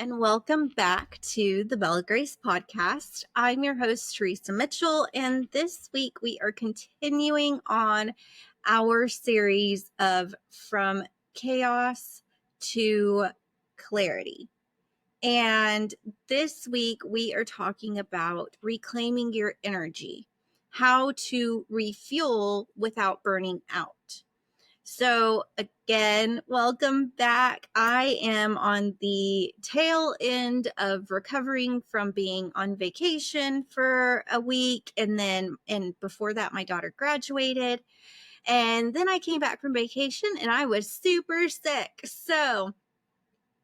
and welcome back to the Bella Grace podcast. I'm your host, Teresa Mitchell, and this week we are continuing on our series of From Chaos to Clarity. And this week we are talking about reclaiming your energy, how to refuel without burning out. So again, welcome back. I am on the tail end of recovering from being on vacation for a week. And before that, my daughter graduated. And then I came back from vacation and I was super sick. So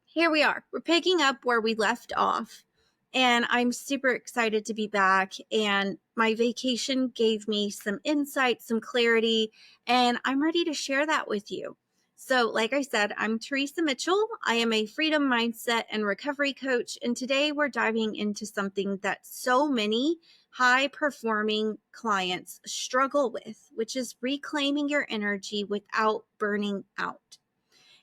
here we are. We're picking up where we left off. And I'm super excited to be back. And my vacation gave me some insight, some clarity, and I'm ready to share that with you. So, like I said, I'm Teresa Mitchell. I am a freedom mindset and recovery coach. And today we're diving into something that so many high performing clients struggle with, which is reclaiming your energy without burning out.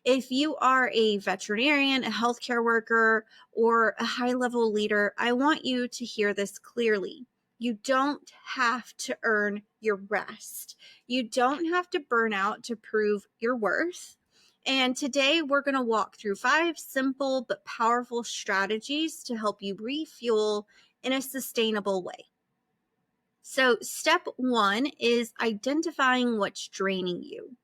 If you are a veterinarian, a healthcare worker, or a high-level leader, I want you to hear this clearly. You don't have to earn your rest. You don't have to burn out to prove your worth. And today we're going to walk through 5 simple but powerful strategies to help you refuel in a sustainable way. So step 1 is identifying what's draining you.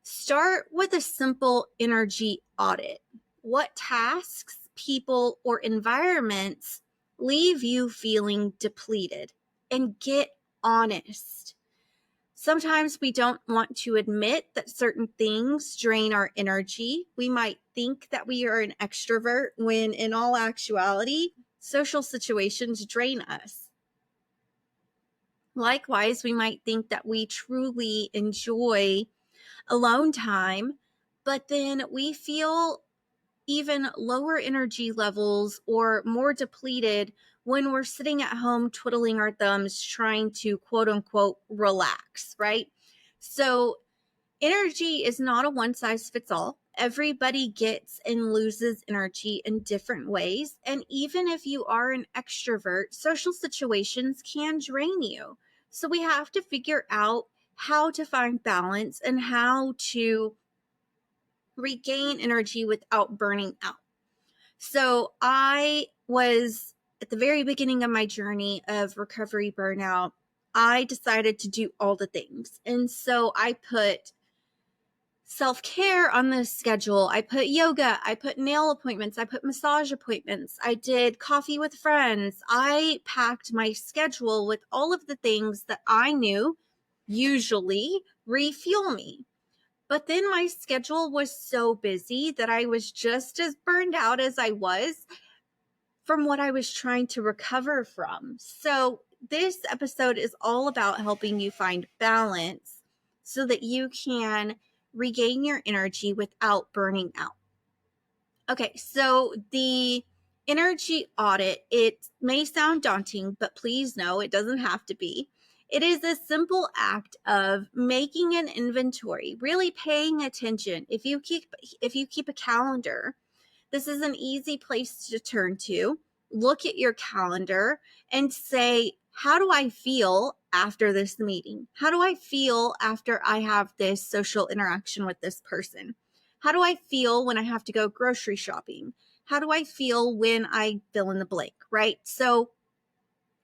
Start with a simple energy audit. What tasks, people, or environments leave you feeling depleted? And get honest. Sometimes we don't want to admit that certain things drain our energy. We might think that we are an extrovert when in all actuality, social situations drain us. Likewise, we might think that we truly enjoy alone time, but then we feel even lower energy levels or more depleted when we're sitting at home twiddling our thumbs trying to quote unquote relax, right? So energy is not a one size fits all. Everybody gets and loses energy in different ways. And even if you are an extrovert, social situations can drain you. So we have to figure out how to find balance and how to regain energy without burning out. So I was at the very beginning of my journey of recovery burnout. I decided to do all the things. And so I put self-care on the schedule. I put yoga, I put nail appointments, I put massage appointments, I did coffee with friends. I packed my schedule with all of the things that I knew usually refuel me. But then my schedule was so busy that I was just as burned out as I was from what I was trying to recover from. So this episode is all about helping you find balance so that you can regain your energy without burning out. Okay, so the energy audit, it may sound daunting, but please know it doesn't have to be. It is a simple act of making an inventory, really paying attention. If you keep a calendar, this is an easy place to turn to. Look at your calendar and say, how do I feel after this meeting? How do I feel after I have this social interaction with this person? How do I feel when I have to go grocery shopping? How do I feel when I fill in the blank, right? So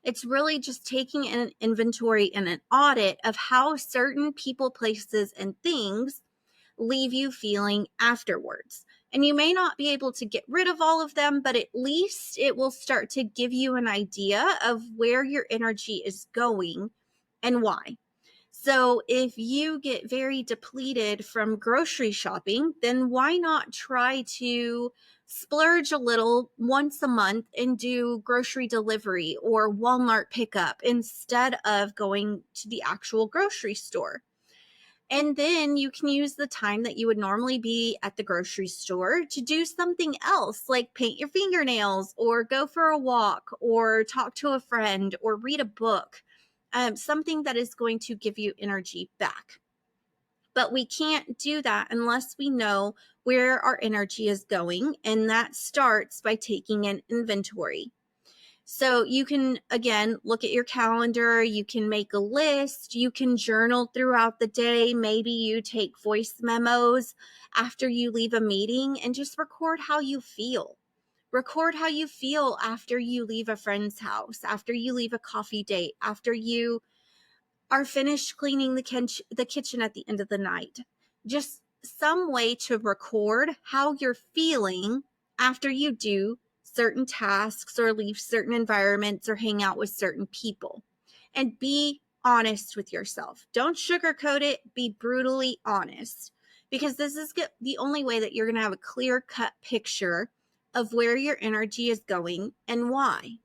it's really just taking an inventory and an audit of how certain people, places, and things leave you feeling afterwards. And you may not be able to get rid of all of them, but at least it will start to give you an idea of where your energy is going and why. So if you get very depleted from grocery shopping, then why not try to splurge a little once a month and do grocery delivery or Walmart pickup instead of going to the actual grocery store? And then you can use the time that you would normally be at the grocery store to do something else, like paint your fingernails or go for a walk or talk to a friend or read a book, something that is going to give you energy back. But we can't do that unless we know where our energy is going. And that starts by taking an inventory. So you can, again, look at your calendar. You can make a list. You can journal throughout the day. Maybe you take voice memos after you leave a meeting and just record how you feel. Record how you feel after you leave a friend's house, after you leave a coffee date, after you are finished cleaning the kitchen at the end of the night. Just some way to record how you're feeling after you do certain tasks or leave certain environments or hang out with certain people. And be honest with yourself. Don't sugarcoat it. Be brutally honest, because this is the only way that you're going to have a clear-cut picture of where your energy is going and why.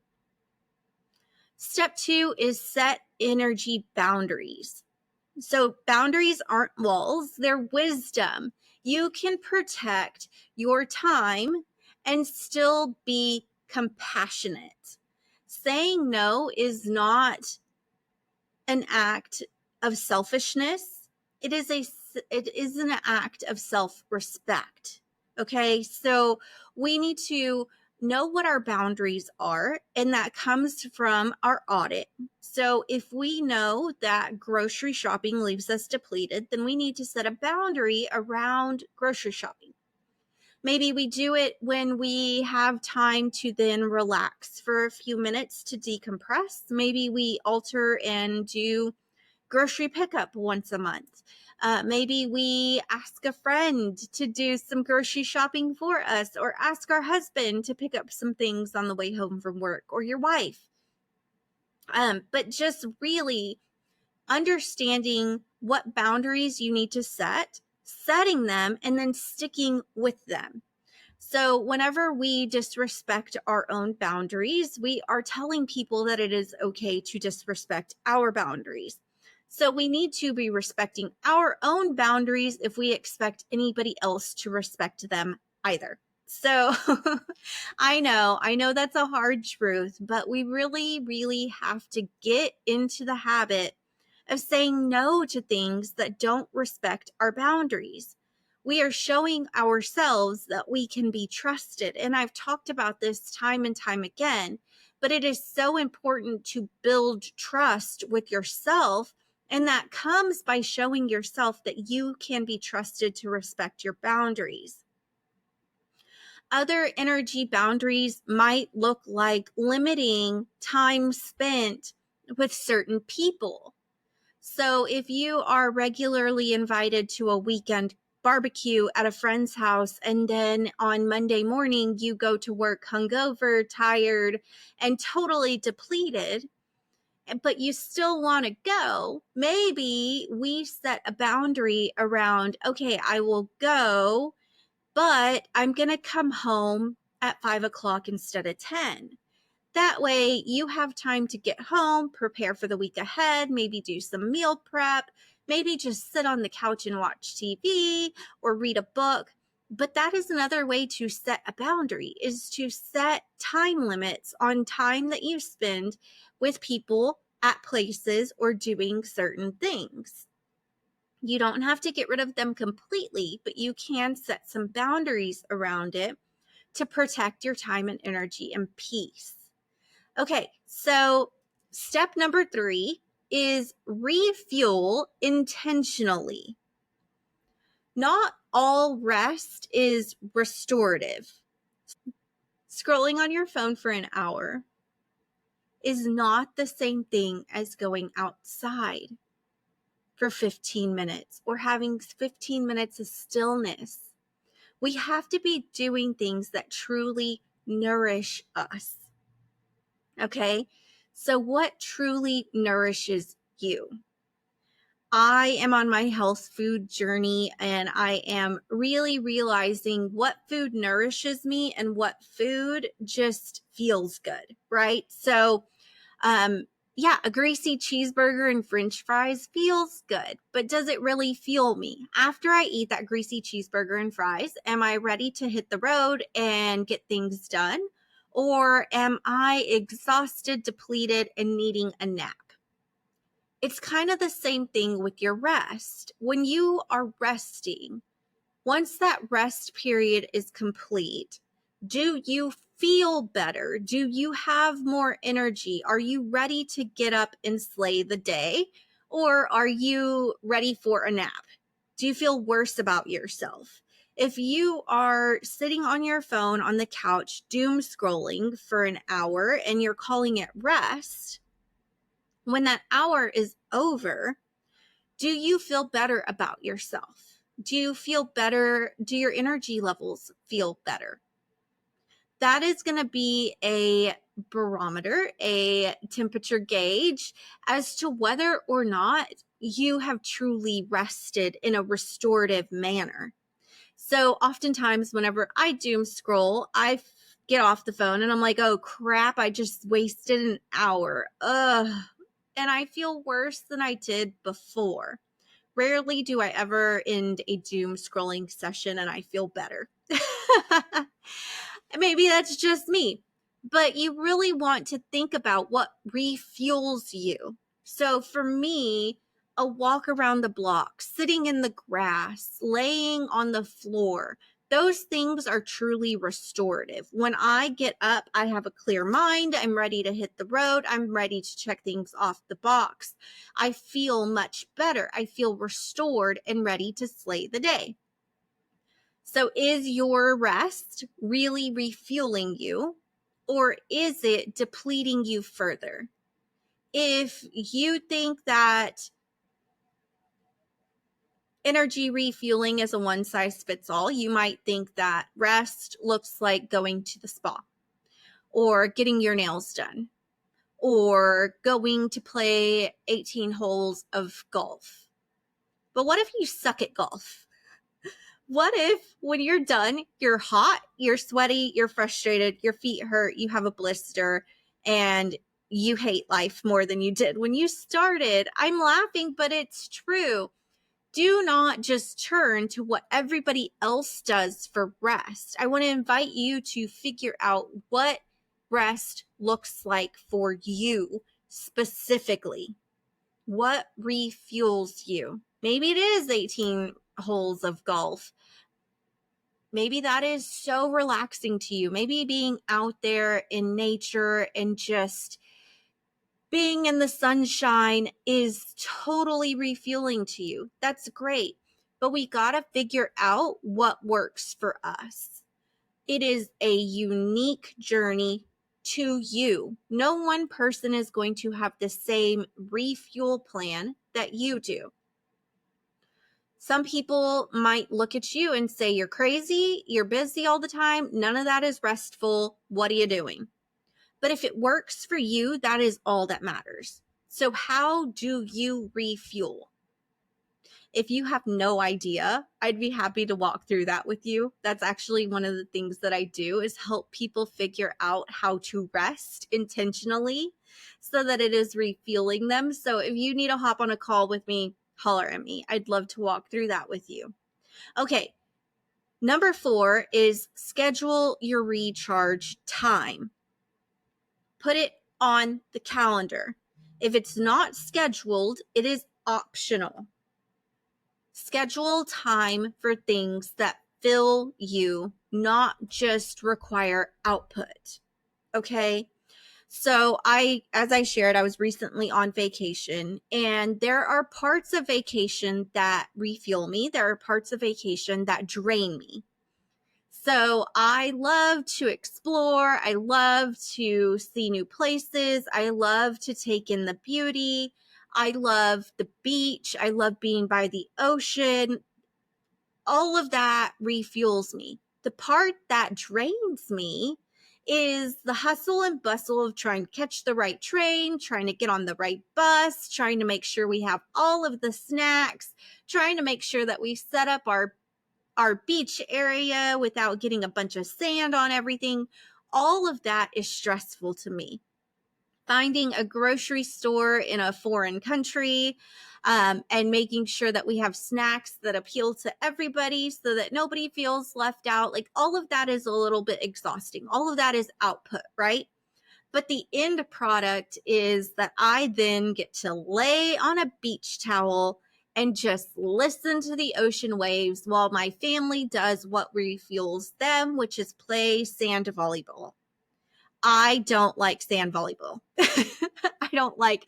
Step 2 is set energy boundaries. So boundaries aren't walls, they're wisdom. You can protect your time and still be compassionate. Saying no is not an act of selfishness. It is an act of self-respect. Okay? So we need to know what our boundaries are, and that comes from our audit. So if we know that grocery shopping leaves us depleted, then we need to set a boundary around grocery shopping. Maybe we do it when we have time to then relax for a few minutes to decompress. Maybe we alter and do grocery pickup once a month. Maybe we ask a friend to do some grocery shopping for us, or ask our husband to pick up some things on the way home from work, or your wife. But just really understanding what boundaries you need to set, setting them, and then sticking with them. So whenever we disrespect our own boundaries, we are telling people that it is okay to disrespect our boundaries. So we need to be respecting our own boundaries if we expect anybody else to respect them either. So I know that's a hard truth, but we really, really have to get into the habit of saying no to things that don't respect our boundaries. We are showing ourselves that we can be trusted. And I've talked about this time and time again, but it is so important to build trust with yourself. And that comes by showing yourself that you can be trusted to respect your boundaries. Other energy boundaries might look like limiting time spent with certain people. So if you are regularly invited to a weekend barbecue at a friend's house, and then on Monday morning you go to work hungover, tired, and totally depleted, but you still want to go, maybe we set a boundary around, okay, I will go, but I'm going to come home at 5 o'clock instead of 10. That way you have time to get home, prepare for the week ahead, maybe do some meal prep, maybe just sit on the couch and watch TV or read a book. But that is another way to set a boundary, is to set time limits on time that you spend with people at places or doing certain things. You don't have to get rid of them completely, but you can set some boundaries around it to protect your time and energy and peace. Okay, so step number 3 is refuel intentionally. Not all rest is restorative. Scrolling on your phone for an hour is not the same thing as going outside for 15 minutes or having 15 minutes of stillness. We have to be doing things that truly nourish us. Okay? So what truly nourishes you? I am on my health food journey, and I am really realizing what food nourishes me and what food just feels good, right? So, yeah, a greasy cheeseburger and french fries feels good, but does it really fuel me? After I eat that greasy cheeseburger and fries, am I ready to hit the road and get things done? Or am I exhausted, depleted, and needing a nap? It's kind of the same thing with your rest. When you are resting, once that rest period is complete, do you feel better? Do you have more energy? Are you ready to get up and slay the day? Or are you ready for a nap? Do you feel worse about yourself? If you are sitting on your phone on the couch, doom scrolling for an hour, and you're calling it rest, when that hour is over, do you feel better about yourself? Do you feel better? Do your energy levels feel better? That is going to be a barometer, a temperature gauge as to whether or not you have truly rested in a restorative manner. So oftentimes whenever I doom scroll, I get off the phone and I'm like, oh crap, I just wasted an hour. Ugh. And I feel worse than I did before. Rarely do I ever end a doom scrolling session and I feel better. Maybe that's just me, but you really want to think about what refuels you. So for me, a walk around the block, sitting in the grass, laying on the floor, those things are truly restorative. When I get up, I have a clear mind. I'm ready to hit the road. I'm ready to check things off the box. I feel much better. I feel restored and ready to slay the day. So is your rest really refueling you, or is it depleting you further? If you think that energy refueling is a one size fits all, you might think that rest looks like going to the spa or getting your nails done or going to play 18 holes of golf. But what if you suck at golf? What if when you're done, you're hot, you're sweaty, you're frustrated, your feet hurt, you have a blister, and you hate life more than you did when you started? I'm laughing, but it's true. Do not just turn to what everybody else does for rest. I want to invite you to figure out what rest looks like for you specifically. What refuels you? Maybe it is 18 holes of golf. Maybe that is so relaxing to you. Maybe being out there in nature and just being in the sunshine is totally refueling to you. That's great. But we got to figure out what works for us. It is a unique journey to you. No one person is going to have the same refuel plan that you do. Some people might look at you and say, you're crazy, you're busy all the time, none of that is restful, what are you doing? But if it works for you, that is all that matters. So how do you refuel? If you have no idea, I'd be happy to walk through that with you. That's actually one of the things that I do, is help people figure out how to rest intentionally so that it is refueling them. So if you need to hop on a call with me, holler at me. I'd love to walk through that with you. Okay. Number 4 is schedule your recharge time. Put it on the calendar. If it's not scheduled, it is optional. Schedule time for things that fill you, not just require output. Okay? So as I shared, I was recently on vacation, and there are parts of vacation that refuel me. There are parts of vacation that drain me. So I love to explore. I love to see new places. I love to take in the beauty. I love the beach. I love being by the ocean. All of that refuels me. The part that drains me is the hustle and bustle of trying to catch the right train, trying to get on the right bus, trying to make sure we have all of the snacks, trying to make sure that we set up our beach area without getting a bunch of sand on everything. All of that is stressful to me. Finding a grocery store in a foreign country, and making sure that we have snacks that appeal to everybody so that nobody feels left out. Like, all of that is a little bit exhausting. All of that is output, right? But the end product is that I then get to lay on a beach towel and just listen to the ocean waves while my family does what refuels them, which is play sand volleyball. I don't like sand volleyball. I don't like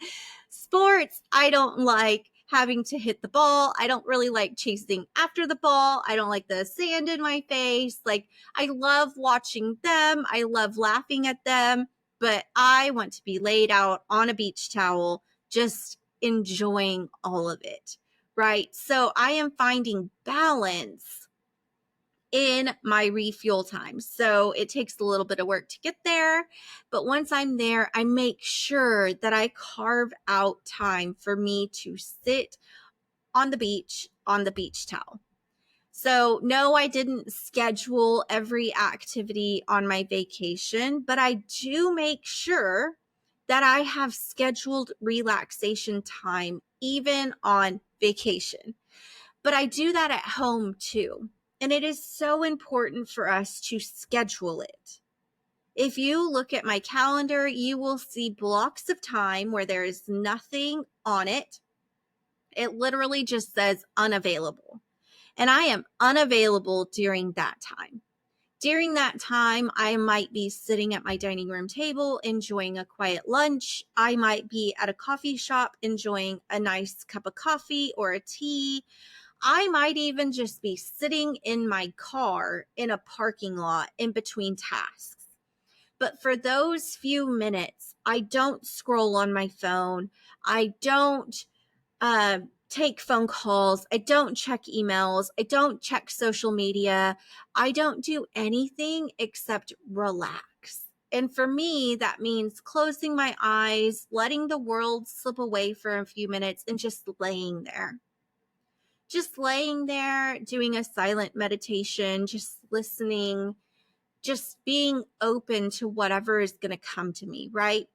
sports. I don't like having to hit the ball. I don't really like chasing after the ball. I don't like the sand in my face. Like, I love watching them. I love laughing at them, but I want to be laid out on a beach towel, just enjoying all of it. Right. So I am finding balance in my refuel time. So it takes a little bit of work to get there. But once I'm there, I make sure that I carve out time for me to sit on the beach towel. So no, I didn't schedule every activity on my vacation, but I do make sure that I have scheduled relaxation time even on vacation. But I do that at home too. And it is so important for us to schedule it. If you look at my calendar, you will see blocks of time where there is nothing on it. It literally just says unavailable. And I am unavailable during that time. During that time, I might be sitting at my dining room table enjoying a quiet lunch. I might be at a coffee shop enjoying a nice cup of coffee or a tea. I might even just be sitting in my car in a parking lot in between tasks. But for those few minutes, I don't scroll on my phone. I don't take phone calls. I don't check emails. I don't check social media. I don't do anything except relax. And for me, that means closing my eyes, letting the world slip away for a few minutes, and just laying there. Just laying there, doing a silent meditation, just listening, just being open to whatever is going to come to me, right?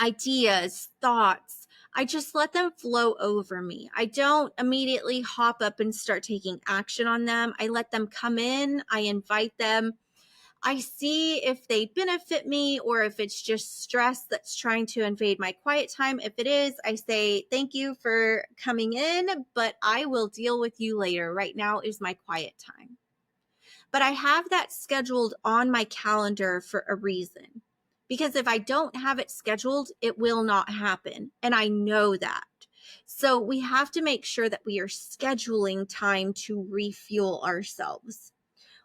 Ideas, thoughts, I just let them flow over me. I don't immediately hop up and start taking action on them. I let them come in, I invite them. I see if they benefit me or if it's just stress that's trying to invade my quiet time. If it is, I say, thank you for coming in, but I will deal with you later. Right now is my quiet time. But I have that scheduled on my calendar for a reason. Because if I don't have it scheduled, it will not happen. And I know that. So we have to make sure that we are scheduling time to refuel ourselves.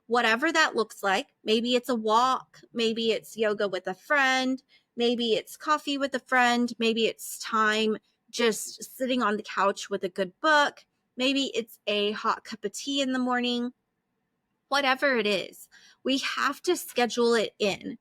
Whatever that looks like. Maybe it's a walk, maybe it's yoga with a friend, maybe it's coffee with a friend, maybe it's time just sitting on the couch with a good book, maybe it's a hot cup of tea in the morning. Whatever it is, we have to schedule it in.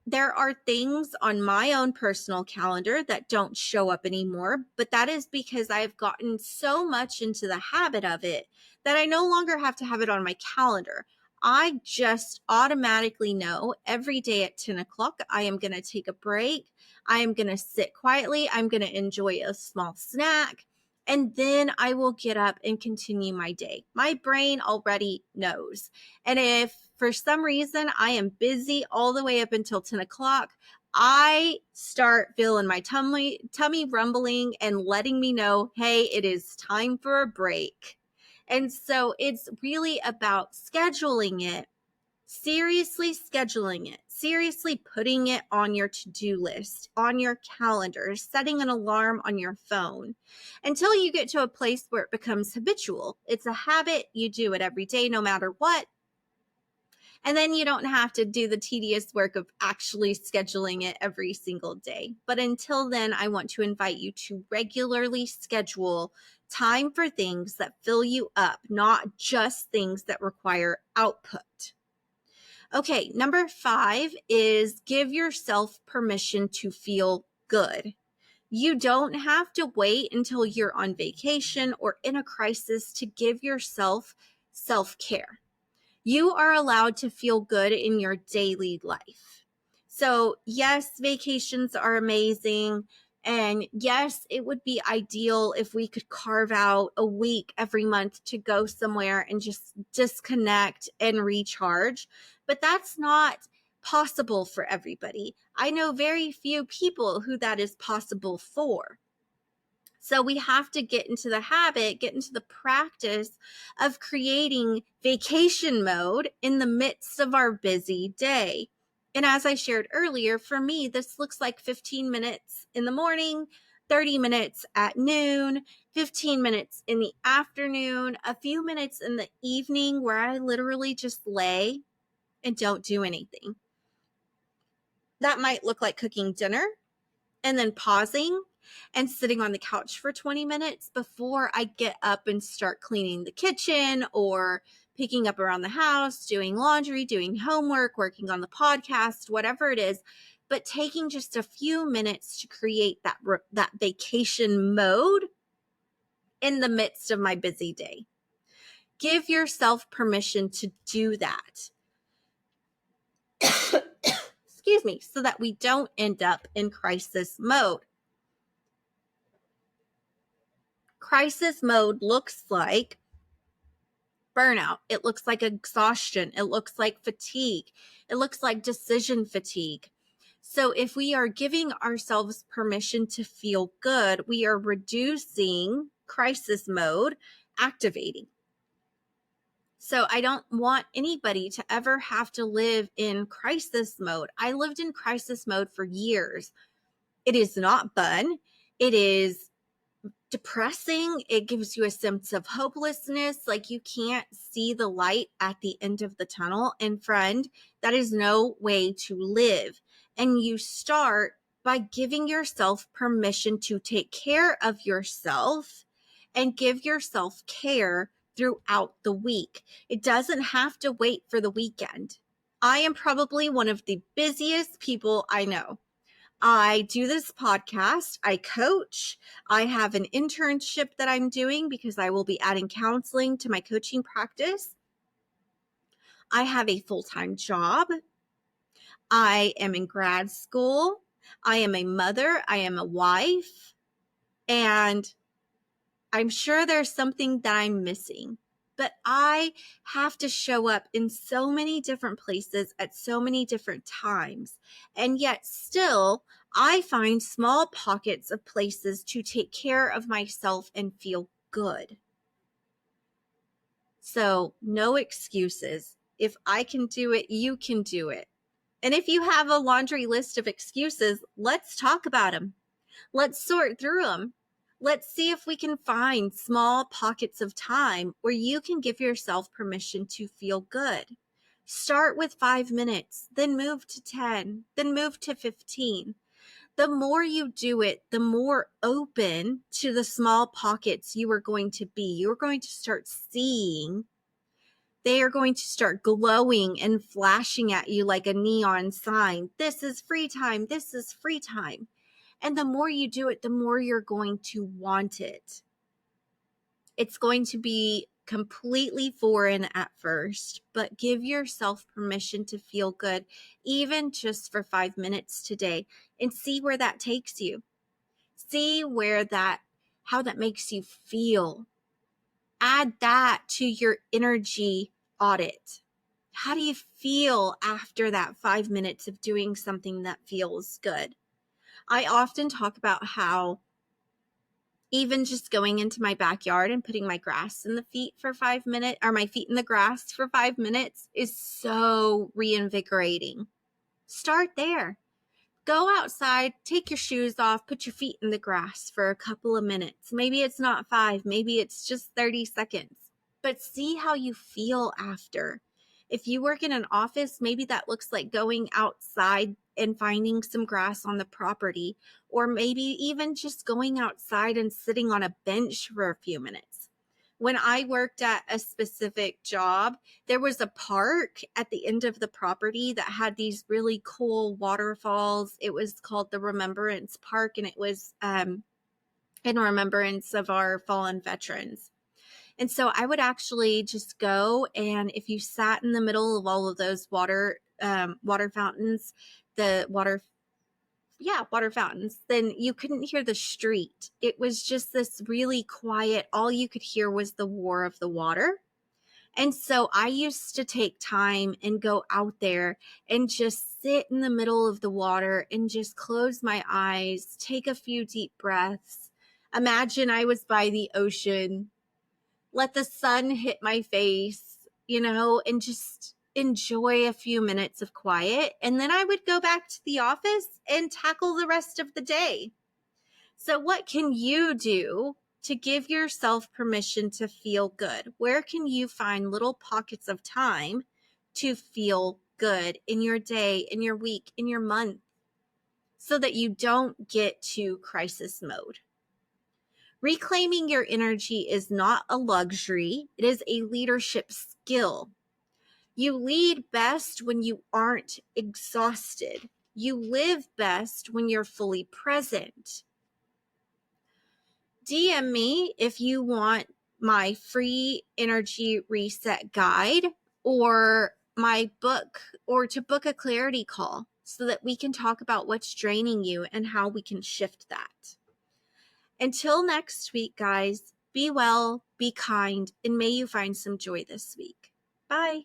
There are things on my own personal calendar that don't show up anymore, but that is because I've gotten so much into the habit of it that I no longer have to have it on my calendar. I just automatically know every day at 10 o'clock, I am going to take a break. I am going to sit quietly. I'm going to enjoy a small snack. And then I will get up and continue my day. My brain already knows. And if for some reason I am busy all the way up until 10 o'clock, I start feeling my tummy rumbling and letting me know, hey, it is time for a break. And so it's really about scheduling it, seriously scheduling it, seriously putting it on your to-do list, on your calendar, setting an alarm on your phone until you get to a place where it becomes habitual. It's a habit. You do it every day, no matter what. And then you don't have to do the tedious work of actually scheduling it every single day. But until then, I want to invite you to regularly schedule time for things that fill you up, not just things that require output. Okay, number 5 is give yourself permission to feel good. You don't have to wait until you're on vacation or in a crisis to give yourself self-care. You are allowed to feel good in your daily life. So yes, vacations are amazing. And yes, it would be ideal if we could carve out a week every month to go somewhere and just disconnect and recharge. But that's not possible for everybody. I know very few people who that is possible for. So we have to get into the habit, get into the practice of creating vacation mode in the midst of our busy day. And as I shared earlier, for me, this looks like 15 minutes in the morning, 30 minutes at noon, 15 minutes in the afternoon, a few minutes in the evening where I literally just lay and don't do anything. That might look like cooking dinner and then pausing and sitting on the couch for 20 minutes before I get up and start cleaning the kitchen or picking up around the house, doing laundry, doing homework, working on the podcast, whatever it is. But taking just a few minutes to create that vacation mode in the midst of my busy day. Give yourself permission to do that. Excuse me, so that we don't end up in crisis mode. Crisis mode looks like burnout. It looks like exhaustion. It looks like fatigue. It looks like decision fatigue. So if we are giving ourselves permission to feel good, we are reducing crisis mode, activating. So I don't want anybody to ever have to live in crisis mode. I lived in crisis mode for years. It is not fun. It is depressing. It gives you a sense of hopelessness, like you can't see the light at the end of the tunnel. And friend, that is no way to live. And you start by giving yourself permission to take care of yourself and give yourself care throughout the week. It doesn't have to wait for the weekend. I am probably one of the busiest people I know. I do this podcast, I coach, I have an internship that I'm doing because I will be adding counseling to my coaching practice. I have a full-time job. I am in grad school. I am a mother. I am a wife. And I'm sure there's something that I'm missing. But I have to show up in so many different places at so many different times. And yet still, I find small pockets of places to take care of myself and feel good. So no excuses. If I can do it, you can do it. And if you have a laundry list of excuses, let's talk about them. Let's sort through them. Let's see if we can find small pockets of time where you can give yourself permission to feel good. Start with 5 minutes, then move to 10, then move to 15. The more you do it, the more open to the small pockets you are going to be. You're going to start seeing. They are going to start glowing and flashing at you like a neon sign. This is free time. This is free time. And the more you do it, the more you're going to want it. It's going to be completely foreign at first, but give yourself permission to feel good, even just for 5 minutes today, and see where that takes you. See how that makes you feel. Add that to your energy audit. How do you feel after that 5 minutes of doing something that feels good? I often talk about how even just going into my backyard and putting my grass in the feet for 5 minutes, or my feet in the grass for 5 minutes, is so reinvigorating. Start there. Go outside, take your shoes off, put your feet in the grass for a couple of minutes. Maybe it's not 5, maybe it's just 30 seconds, but see how you feel after. If you work in an office, maybe that looks like going outside and finding some grass on the property, or maybe even just going outside and sitting on a bench for a few minutes. When I worked at a specific job, there was a park at the end of the property that had these really cool waterfalls. It was called the Remembrance Park, and it was in remembrance of our fallen veterans. And so I would actually just go, and if you sat in the middle of all of those water fountains, water fountains, then you couldn't hear the street. It was just this really quiet, all you could hear was the roar of the water. And so I used to take time and go out there and just sit in the middle of the water and just close my eyes, take a few deep breaths. Imagine I was by the ocean, let the sun hit my face, and just enjoy a few minutes of quiet. And then I would go back to the office and tackle the rest of the day. So, what can you do to give yourself permission to feel good? Where can you find little pockets of time to feel good in your day, in your week, in your month, so that you don't get to crisis mode? Reclaiming your energy is not a luxury, it is a leadership skill. You lead best when you aren't exhausted. You live best when you're fully present. DM me if you want my free energy reset guide or my book, or to book a clarity call so that we can talk about what's draining you and how we can shift that. Until next week, guys, be well, be kind, and may you find some joy this week. Bye.